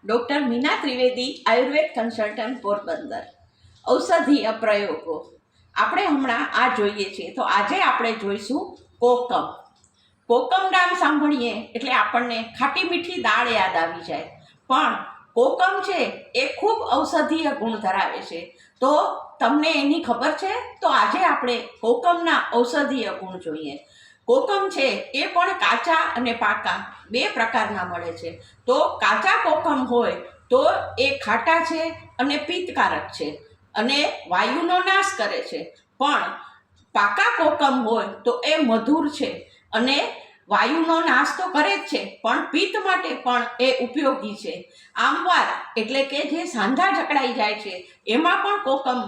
Doctor Meena Trivedi, Ayurveda consultant, Porbandar. ઔષધીય પ્રયોગો આપણે હમણાં આ જોઈએ છીએ. તો આજે આપણે જોઈશું કોકમ. કોકમ નામ સાંભળીએ એટલે આપણને ખાટી મીઠી દાળ યાદ આવી જાય, પણ કોકમ છે એ ખૂબ ઔષધીય ગુણ ધરાવે છે. તો તમને એની ખબર છે? તો આજે આપણે કોકમના ઔષધીય ગુણ જોઈએ. કોકમ છે એ પણ કાચા અને પાકા બે પ્રકારના મળે છે. તો કાચા કોકમ હોય તો એ ખાટા છે અને પિત્તકારક છે અને વાયુનો નાશ કરે છે, પણ પાકા કોકમ હોય તો એ મધુર છે અને વાયુનો નાશ તો કરે જ છે, પણ પિત્ત માટે પણ એ ઉપયોગી છે. આમવાર એટલે કે જે સાંધા જકડાઈ જાય છે એમાં પણ કોકમ,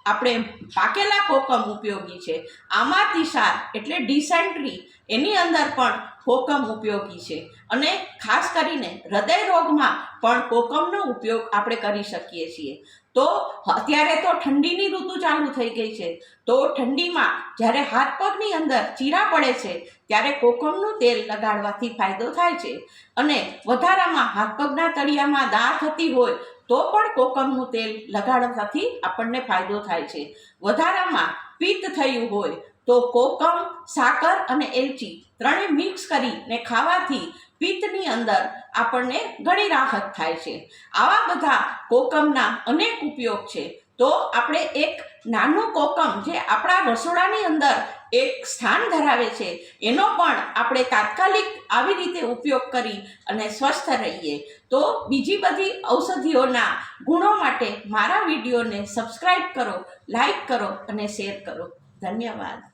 આપણે પાકેલા કોકમ ઉપયોગી છે. આમાતિસાર એટલે ડિસેન્ટ્રી, એની અંદર પણ કોકમ ઉપયોગી છે અને ખાસ કરીને હૃદય રોગમાં પણ કોકમનો ઉપયોગ આપણે કરી શકીએ છીએ. તો અત્યારે તો ઠંડીની ઋતુ ચાલુ થઈ ગઈ છે, તો ઠંડીમાં જ્યારે હાથ પગની અંદર ચીરા પડે છે ત્યારે કોકમનું તેલ લગાડવાથી ફાયદો થાય છે. અને વધારામાં હાથ પગના તળિયામાં દાળ થતી હોય તો પણ કોકમનું તેલ લગાડવાથી આપણને ફાયદો થાય છે. વધારામાં પિત્ત થયું હોય તો કોકમ, સાકર અને એલચી ત્રણેય મિક્સ કરીને ખાવાથી પિત્તની અંદર આપણને ઘણી રાહત થાય છે. આવા બધા કોકમના અનેક ઉપયોગ છે. તો આપણે એક નાનું કોકમ જે આપણા રસોડાની અંદર એક સ્થાન ધરાવે છે એનો પણ આપણે તાત્કાલિક આવી રીતે ઉપયોગ કરી અને સ્વસ્થ રહીએ. તો બીજી બધી ઔષધિઓના ગુણો માટે મારા વિડીયોને સબસ્ક્રાઈબ કરો, લાઈક કરો અને શેર કરો. ધન્યવાદ.